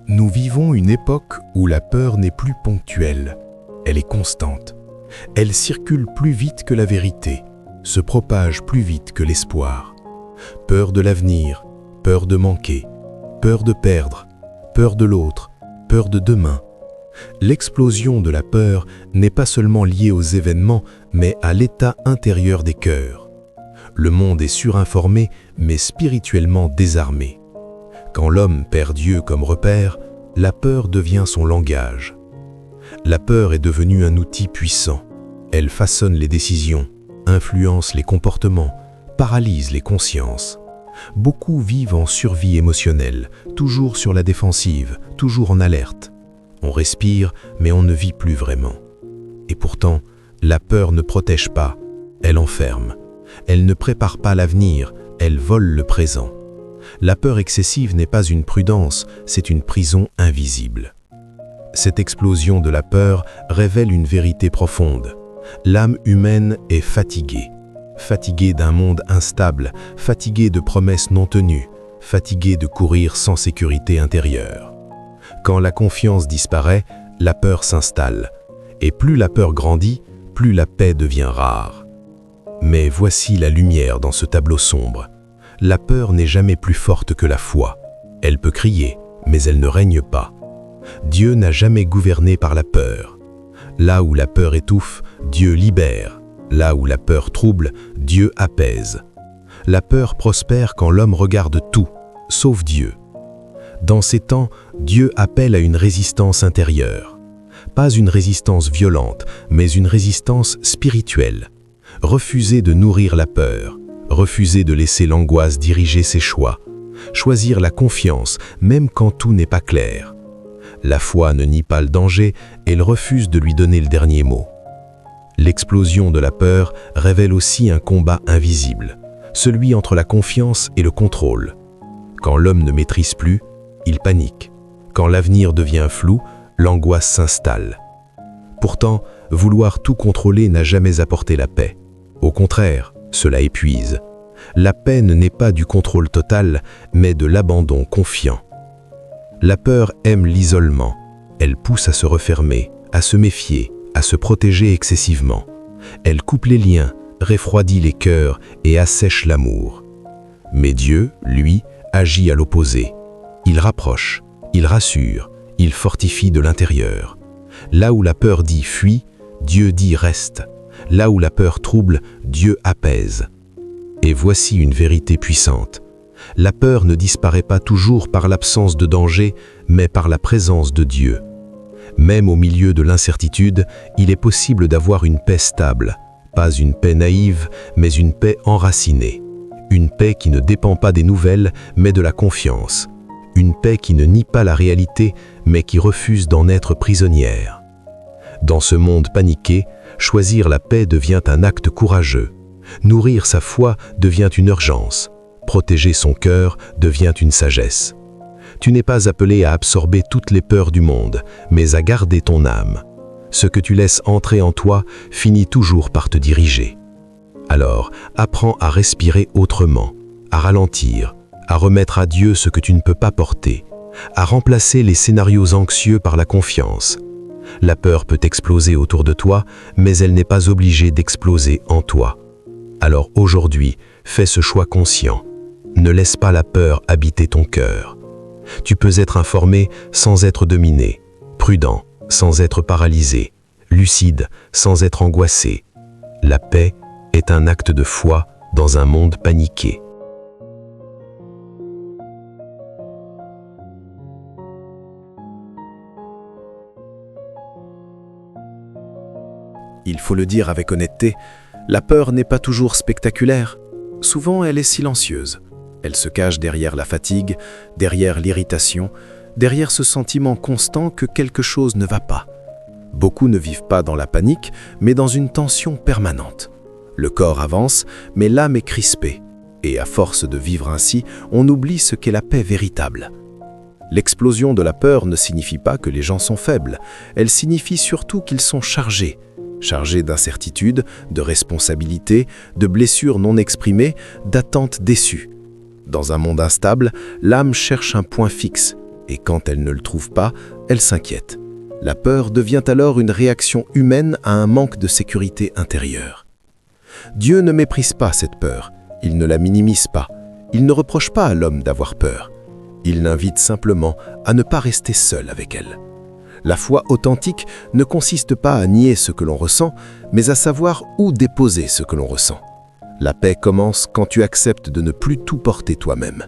Nous vivons une époque où la peur n'est plus ponctuelle, elle est constante. Elle circule plus vite que la vérité, se propage plus vite que l'espoir. Peur de l'avenir, peur de manquer, peur de perdre, peur de l'autre, peur de demain. L'explosion de la peur n'est pas seulement liée aux événements, mais à l'état intérieur des cœurs. Le monde est surinformé, mais spirituellement désarmé. Quand l'homme perd Dieu comme repère, la peur devient son langage. La peur est devenue un outil puissant. Elle façonne les décisions, influence les comportements, paralyse les consciences. Beaucoup vivent en survie émotionnelle, toujours sur la défensive, toujours en alerte. On respire, mais on ne vit plus vraiment. Et pourtant, la peur ne protège pas, elle enferme. Elle ne prépare pas l'avenir, elle vole le présent. La peur excessive n'est pas une prudence, c'est une prison invisible. Cette explosion de la peur révèle une vérité profonde. L'âme humaine est fatiguée. Fatiguée d'un monde instable, fatiguée de promesses non tenues, fatiguée de courir sans sécurité intérieure. Quand la confiance disparaît, la peur s'installe. Et plus la peur grandit, plus la paix devient rare. Mais voici la lumière dans ce tableau sombre. La peur n'est jamais plus forte que la foi. Elle peut crier, mais elle ne règne pas. Dieu n'a jamais gouverné par la peur. Là où la peur étouffe, Dieu libère. Là où la peur trouble, Dieu apaise. La peur prospère quand l'homme regarde tout, sauf Dieu. Dans ces temps, Dieu appelle à une résistance intérieure. Pas une résistance violente, mais une résistance spirituelle. Refuser de nourrir la peur. Refuser de laisser l'angoisse diriger ses choix. Choisir la confiance, même quand tout n'est pas clair. La foi ne nie pas le danger, elle refuse de lui donner le dernier mot. L'explosion de la peur révèle aussi un combat invisible, celui entre la confiance et le contrôle. Quand l'homme ne maîtrise plus, il panique. Quand l'avenir devient flou, l'angoisse s'installe. Pourtant, vouloir tout contrôler n'a jamais apporté la paix. Au contraire, cela épuise. La paix ne naît pas du contrôle total, mais de l'abandon confiant. La peur aime l'isolement. Elle pousse à se refermer, à se méfier, à se protéger excessivement. Elle coupe les liens, refroidit les cœurs et assèche l'amour. Mais Dieu, lui, agit à l'opposé. Il rapproche, il rassure, il fortifie de l'intérieur. Là où la peur dit « fuis », Dieu dit « reste ». Là où la peur trouble, Dieu apaise. Et voici une vérité puissante. La peur ne disparaît pas toujours par l'absence de danger, mais par la présence de Dieu. Même au milieu de l'incertitude, il est possible d'avoir une paix stable. Pas une paix naïve, mais une paix enracinée. Une paix qui ne dépend pas des nouvelles, mais de la confiance. Une paix qui ne nie pas la réalité, mais qui refuse d'en être prisonnière. Dans ce monde paniqué, choisir la paix devient un acte courageux. Nourrir sa foi devient une urgence. Protéger son cœur devient une sagesse. Tu n'es pas appelé à absorber toutes les peurs du monde, mais à garder ton âme. Ce que tu laisses entrer en toi finit toujours par te diriger. Alors, apprends à respirer autrement, à ralentir, à remettre à Dieu ce que tu ne peux pas porter, à remplacer les scénarios anxieux par la confiance. La peur peut exploser autour de toi, mais elle n'est pas obligée d'exploser en toi. Alors aujourd'hui, fais ce choix conscient. Ne laisse pas la peur habiter ton cœur. Tu peux être informé sans être dominé, prudent sans être paralysé, lucide sans être angoissé. La paix est un acte de foi dans un monde paniqué. Il faut le dire avec honnêteté, la peur n'est pas toujours spectaculaire. Souvent, elle est silencieuse. Elle se cache derrière la fatigue, derrière l'irritation, derrière ce sentiment constant que quelque chose ne va pas. Beaucoup ne vivent pas dans la panique, mais dans une tension permanente. Le corps avance, mais l'âme est crispée. Et à force de vivre ainsi, on oublie ce qu'est la paix véritable. L'explosion de la peur ne signifie pas que les gens sont faibles. Elle signifie surtout qu'ils sont chargés d'incertitudes, de responsabilités, de blessures non exprimées, d'attentes déçues. Dans un monde instable, l'âme cherche un point fixe, Et quand elle ne le trouve pas, elle s'inquiète. La peur devient alors une réaction humaine à un manque de sécurité intérieure. Dieu ne méprise pas cette peur, il ne la minimise pas, il ne reproche pas à l'homme d'avoir peur. Il l'invite simplement à ne pas rester seul avec elle. La foi authentique ne consiste pas à nier ce que l'on ressent, mais à savoir où déposer ce que l'on ressent. La paix commence quand tu acceptes de ne plus tout porter toi-même.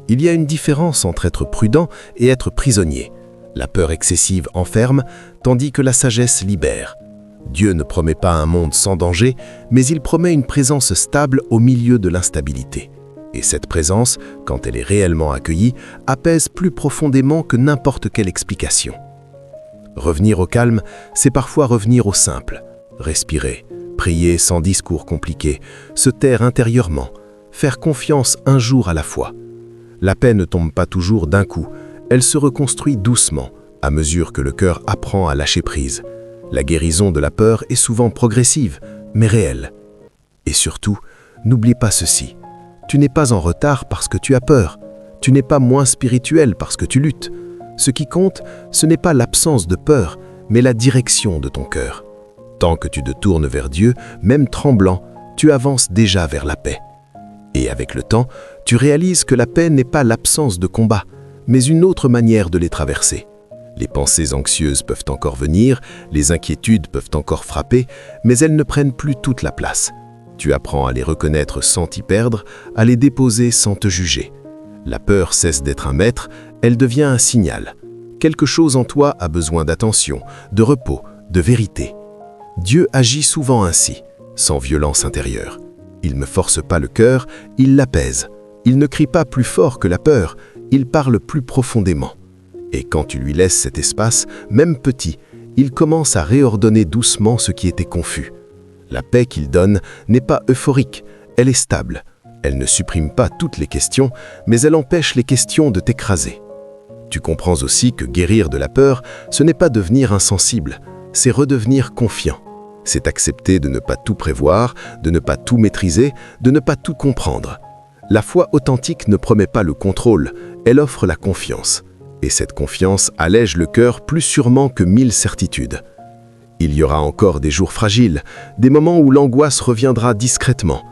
Il y a une différence entre être prudent et être prisonnier. La peur excessive enferme, tandis que la sagesse libère. Dieu ne promet pas un monde sans danger, mais il promet une présence stable au milieu de l'instabilité. Et cette présence, quand elle est réellement accueillie, apaise plus profondément que n'importe quelle explication. Revenir au calme, c'est parfois revenir au simple. Respirer, prier sans discours compliqués, se taire intérieurement, faire confiance un jour à la fois. La paix ne tombe pas toujours d'un coup, elle se reconstruit doucement, à mesure que le cœur apprend à lâcher prise. La guérison de la peur est souvent progressive, mais réelle. Et surtout, n'oublie pas ceci. Tu n'es pas en retard parce que tu as peur. Tu n'es pas moins spirituel parce que tu luttes. Ce qui compte, ce n'est pas l'absence de peur, mais la direction de ton cœur. Tant que tu te tournes vers Dieu, même tremblant, tu avances déjà vers la paix. Et avec le temps, tu réalises que la paix n'est pas l'absence de combat, mais une autre manière de les traverser. Les pensées anxieuses peuvent encore venir, les inquiétudes peuvent encore frapper, mais elles ne prennent plus toute la place. Tu apprends à les reconnaître sans t'y perdre, à les déposer sans te juger. La peur cesse d'être un maître, elle devient un signal. Quelque chose en toi a besoin d'attention, de repos, de vérité. Dieu agit souvent ainsi, sans violence intérieure. Il ne force pas le cœur, il l'apaise. Il ne crie pas plus fort que la peur, il parle plus profondément. Et quand tu lui laisses cet espace, même petit, il commence à réordonner doucement ce qui était confus. La paix qu'il donne n'est pas euphorique, elle est stable. Elle ne supprime pas toutes les questions, mais elle empêche les questions de t'écraser. Tu comprends aussi que guérir de la peur, ce n'est pas devenir insensible, c'est redevenir confiant. C'est accepter de ne pas tout prévoir, de ne pas tout maîtriser, de ne pas tout comprendre. La foi authentique ne promet pas le contrôle, elle offre la confiance. Et cette confiance allège le cœur plus sûrement que 1000 certitudes. Il y aura encore des jours fragiles, des moments où l'angoisse reviendra discrètement.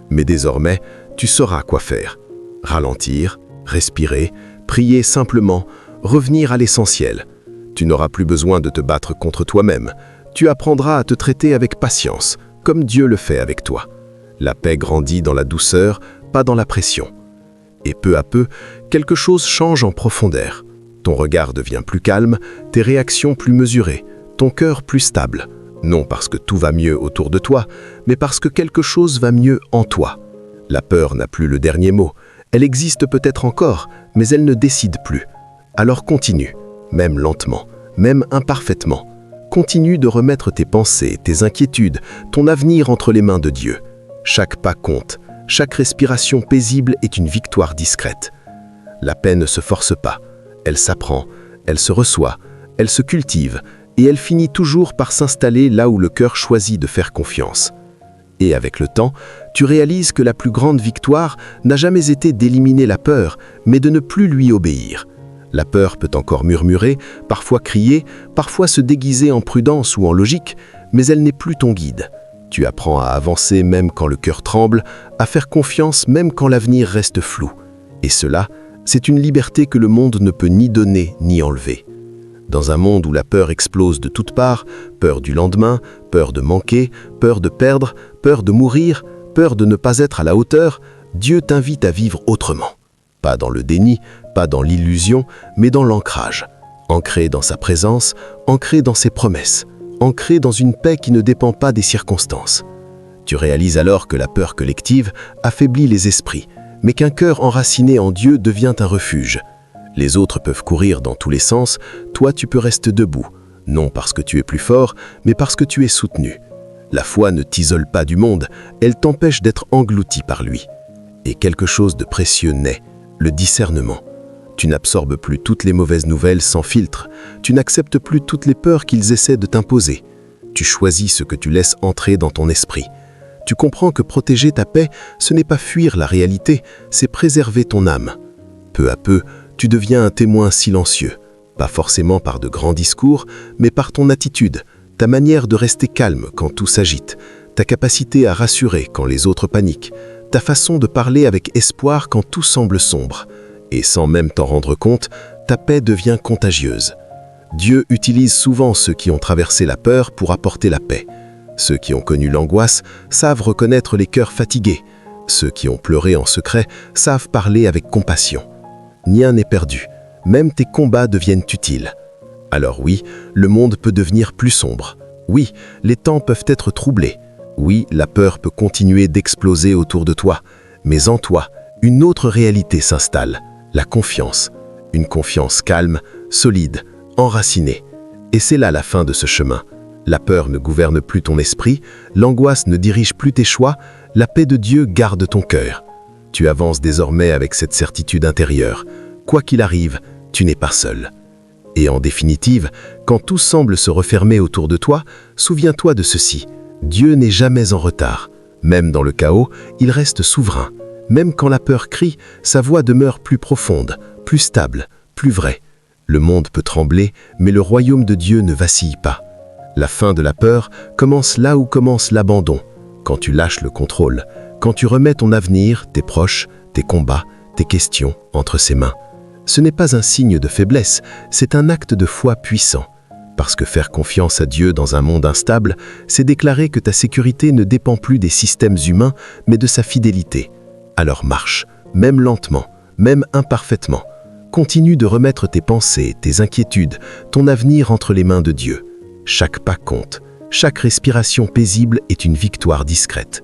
Mais désormais, tu sauras quoi faire. Ralentir, respirer, prier simplement, revenir à l'essentiel. Tu n'auras plus besoin de te battre contre toi-même. Tu apprendras à te traiter avec patience, comme Dieu le fait avec toi. La paix grandit dans la douceur, pas dans la pression. Et peu à peu, quelque chose change en profondeur. Ton regard devient plus calme, tes réactions plus mesurées, ton cœur plus stable. Non parce que tout va mieux autour de toi, mais parce que quelque chose va mieux en toi. La peur n'a plus le dernier mot. Elle existe peut-être encore, mais elle ne décide plus. Alors continue, même lentement, même imparfaitement. Continue de remettre tes pensées, tes inquiétudes, ton avenir entre les mains de Dieu. Chaque pas compte, chaque respiration paisible est une victoire discrète. La paix ne se force pas. Elle s'apprend, elle se reçoit, elle se cultive, et elle finit toujours par s'installer là où le cœur choisit de faire confiance. Et avec le temps, tu réalises que la plus grande victoire n'a jamais été d'éliminer la peur, mais de ne plus lui obéir. La peur peut encore murmurer, parfois crier, parfois se déguiser en prudence ou en logique, mais elle n'est plus ton guide. Tu apprends à avancer même quand le cœur tremble, à faire confiance même quand l'avenir reste flou. Et cela, c'est une liberté que le monde ne peut ni donner ni enlever. Dans un monde où la peur explose de toutes parts, peur du lendemain, peur de manquer, peur de perdre, peur de mourir, peur de ne pas être à la hauteur, Dieu t'invite à vivre autrement. Pas dans le déni, pas dans l'illusion, mais dans l'ancrage. Ancré dans sa présence, ancré dans ses promesses, ancré dans une paix qui ne dépend pas des circonstances. Tu réalises alors que la peur collective affaiblit les esprits, mais qu'un cœur enraciné en Dieu devient un refuge. Les autres peuvent courir dans tous les sens, toi tu peux rester debout, non parce que tu es plus fort, mais parce que tu es soutenu. La foi ne t'isole pas du monde, elle t'empêche d'être englouti par lui. Et quelque chose de précieux naît, le discernement. Tu n'absorbes plus toutes les mauvaises nouvelles sans filtre, tu n'acceptes plus toutes les peurs qu'ils essaient de t'imposer. Tu choisis ce que tu laisses entrer dans ton esprit. Tu comprends que protéger ta paix, ce n'est pas fuir la réalité, c'est préserver ton âme. Peu à peu, tu deviens un témoin silencieux, pas forcément par de grands discours, mais par ton attitude, ta manière de rester calme quand tout s'agite, ta capacité à rassurer quand les autres paniquent, ta façon de parler avec espoir quand tout semble sombre. Et sans même t'en rendre compte, ta paix devient contagieuse. Dieu utilise souvent ceux qui ont traversé la peur pour apporter la paix. Ceux qui ont connu l'angoisse savent reconnaître les cœurs fatigués. Ceux qui ont pleuré en secret savent parler avec compassion. Rien n'est perdu, même tes combats deviennent utiles. Alors oui, le monde peut devenir plus sombre. Oui, les temps peuvent être troublés. Oui, la peur peut continuer d'exploser autour de toi. Mais en toi, une autre réalité s'installe, la confiance. Une confiance calme, solide, enracinée. Et c'est là la fin de ce chemin. La peur ne gouverne plus ton esprit, l'angoisse ne dirige plus tes choix, la paix de Dieu garde ton cœur. Tu avances désormais avec cette certitude intérieure. Quoi qu'il arrive, tu n'es pas seul. Et en définitive, quand tout semble se refermer autour de toi, souviens-toi de ceci. Dieu n'est jamais en retard. Même dans le chaos, il reste souverain. Même quand la peur crie, sa voix demeure plus profonde, plus stable, plus vraie. Le monde peut trembler, mais le royaume de Dieu ne vacille pas. La fin de la peur commence là où commence l'abandon, quand tu lâches le contrôle, quand tu remets ton avenir, tes proches, tes combats, tes questions entre ses mains. Ce n'est pas un signe de faiblesse, c'est un acte de foi puissant. Parce que faire confiance à Dieu dans un monde instable, c'est déclarer que ta sécurité ne dépend plus des systèmes humains, mais de sa fidélité. Alors marche, même lentement, même imparfaitement. Continue de remettre tes pensées, tes inquiétudes, ton avenir entre les mains de Dieu. Chaque pas compte, chaque respiration paisible est une victoire discrète.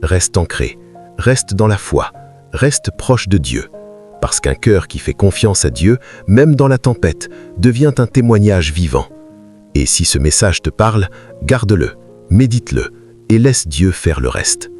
Reste ancré, reste dans la foi, reste proche de Dieu. Parce qu'un cœur qui fait confiance à Dieu, même dans la tempête, devient un témoignage vivant. Et si ce message te parle, garde-le, médite-le et laisse Dieu faire le reste.